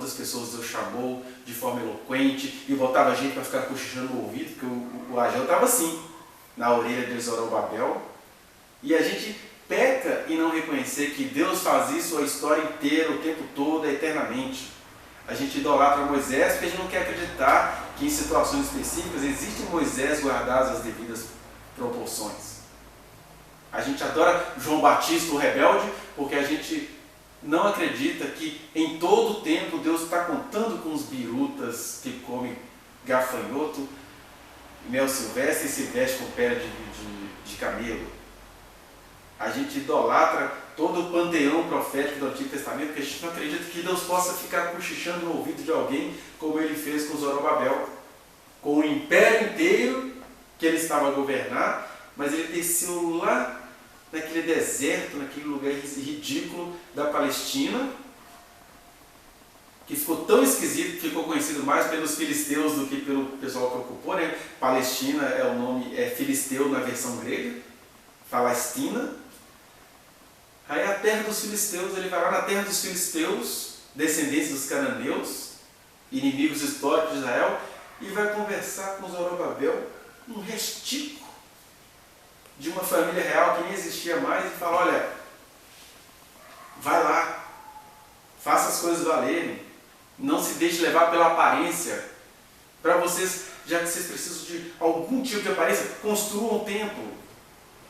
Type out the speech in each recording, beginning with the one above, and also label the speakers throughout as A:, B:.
A: outras pessoas Deus chamou de forma eloquente e botava a gente para ficar cochichando no ouvido, porque o Ageu estava assim, na orelha de Zorobabel. E a gente peca em não reconhecer que Deus faz isso a história inteira, o tempo todo, eternamente. A gente idolatra Moisés porque a gente não quer acreditar que em situações específicas existe Moisés guardadas as devidas proporções. A gente adora João Batista, o rebelde, porque a gente não acredita que em todo o tempo Deus está contando com os birutas que comem gafanhoto, mel silvestre e se veste com pele de camelo. A gente idolatra todo o panteão profético do Antigo Testamento, porque a gente não acredita que Deus possa ficar cochichando no ouvido de alguém, como ele fez com Zorobabel, com o império inteiro que ele estava a governar, mas ele desceu lá naquele deserto, naquele lugar ridículo da Palestina, que ficou tão esquisito, que ficou conhecido mais pelos filisteus do que pelo pessoal que ocupou, né? Palestina é o nome, é filisteu na versão grega, Palestina. Aí a terra dos filisteus, ele vai lá na terra dos filisteus, descendentes dos cananeus, inimigos históricos de Israel, e vai conversar com Zorobabel, um restico de uma família real que nem existia mais, e fala: olha, vai lá, faça as coisas valerem, não se deixe levar pela aparência. Para vocês, já que vocês precisam de algum tipo de aparência, construam um templo,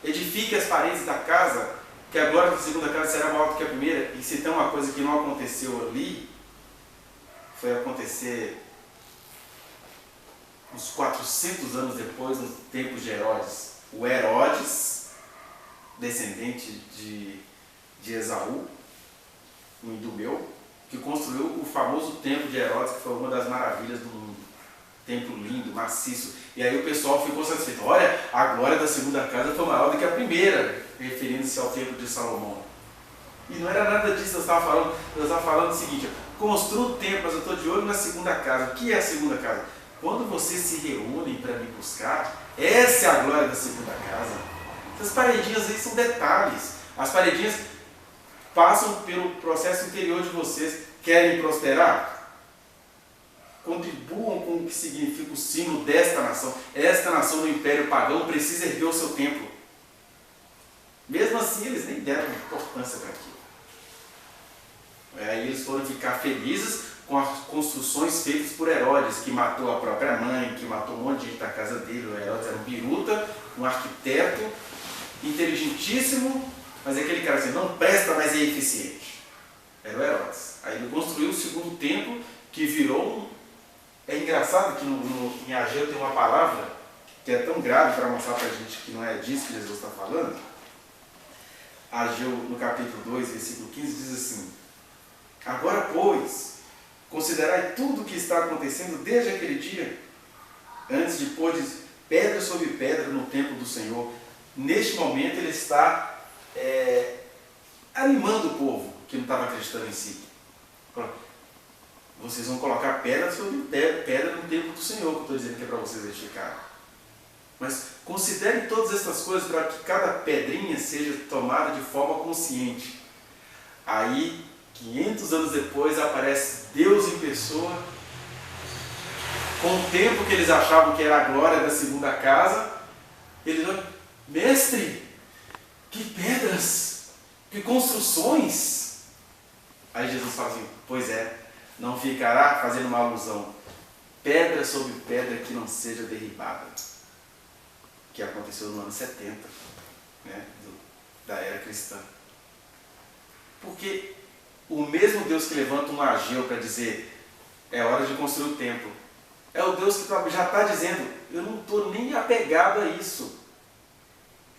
A: edifiquem as paredes da casa, que a glória da segunda casa será maior do que a primeira. E se tem uma coisa que não aconteceu ali, foi acontecer uns 400 anos depois, no tempo de Herodes. O Herodes, descendente de Esaú, um idumeu, que construiu o famoso templo de Herodes, que foi uma das maravilhas do mundo. Templo lindo, maciço. E aí o pessoal ficou satisfeito. Olha, a glória da segunda casa foi maior do que a primeira, referindo-se ao templo de Salomão. E não era nada disso. Deus estava falando o seguinte: construa o templo, mas eu estou de olho na segunda casa. O que é a segunda casa? Quando vocês se reúnem para me buscar, essa é a glória da segunda casa. Essas paredinhas aí são detalhes. As paredinhas passam pelo processo interior de vocês. Querem prosperar? Contribuam com o que significa o símbolo desta nação. Esta nação do Império Pagão precisa erguer o seu templo. Mesmo assim, eles nem deram importância para aquilo. Aí eles foram ficar felizes com as construções feitas por Herodes, que matou a própria mãe, que matou um monte de gente da casa dele. O Herodes era um biruta, um arquiteto, inteligentíssimo, mas aquele cara assim, não presta, mas é eficiente. Era o Herodes. Aí ele construiu o segundo templo, que virou um... É engraçado que em Ageu tem uma palavra que é tão grave para mostrar para a gente que não é disso que Jesus está falando. Ageu, no capítulo 2, versículo 15, diz assim: agora, pois, considerai tudo o que está acontecendo desde aquele dia, antes de pôr pedra sobre pedra no templo do Senhor. Neste momento ele está animando o povo que não estava acreditando em si. Vocês vão colocar pedra sobre pedra no templo do Senhor, que eu estou dizendo que é para vocês edificarem. Mas considerem todas essas coisas para que cada pedrinha seja tomada de forma consciente. Aí, 500 anos depois, aparece Deus em pessoa, com o tempo que eles achavam que era a glória da segunda casa. Eles olham: mestre, que pedras, que construções. Aí Jesus fala assim: pois é, não ficará, fazendo uma alusão, pedra sobre pedra que não seja derribada. Que aconteceu no ano 70, né, da era cristã. Porque o mesmo Deus que levanta um Ageu para dizer é hora de construir o templo, é o Deus que já está dizendo: eu não estou nem apegado a isso.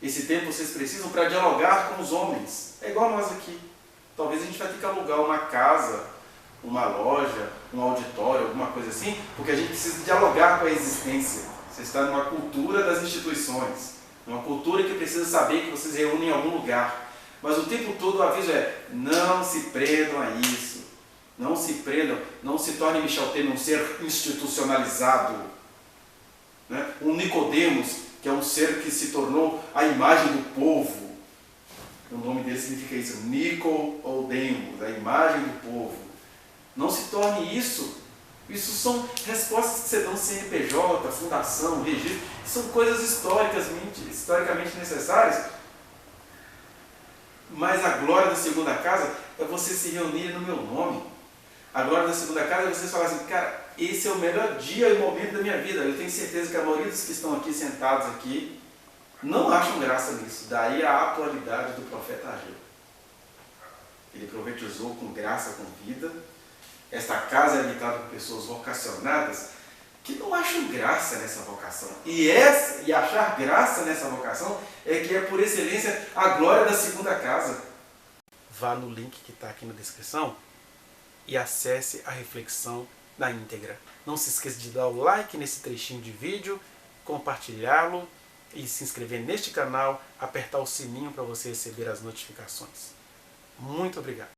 A: Esse templo vocês precisam para dialogar com os homens. É igual nós aqui. Talvez a gente vai ter que alugar uma casa, uma loja, um auditório, alguma coisa assim, porque a gente precisa dialogar com a existência. Você está numa cultura das instituições, uma cultura que precisa saber que vocês reúnem em algum lugar. Mas o tempo todo o aviso é: não se prendam a isso. Não se prendam, não se tornem Michel Temer um ser institucionalizado. Né? Um Nicodemos, que é um ser que se tornou a imagem do povo. O nome dele significa isso, Nicodemos, a imagem do povo. Não se torne isso. Isso são respostas que você dá no CNPJ, fundação, registro, são coisas historicamente necessárias. Mas a glória da segunda casa é você se reunir no meu nome. A glória da segunda casa é você falar assim, cara, esse é o melhor dia e momento da minha vida. Eu tenho certeza que a maioria dos que estão aqui sentados aqui não acham graça nisso. Daí a atualidade do profeta Ageu. Ele profetizou com graça, com vida. Esta casa é habitada por pessoas vocacionadas que não acham graça nessa vocação. E achar graça nessa vocação é que é por excelência a glória da segunda casa. Vá no link que está aqui na descrição e acesse a reflexão na íntegra. Não se esqueça de dar o like nesse trechinho de vídeo, compartilhá-lo e se inscrever neste canal, apertar o sininho para você receber as notificações. Muito obrigado.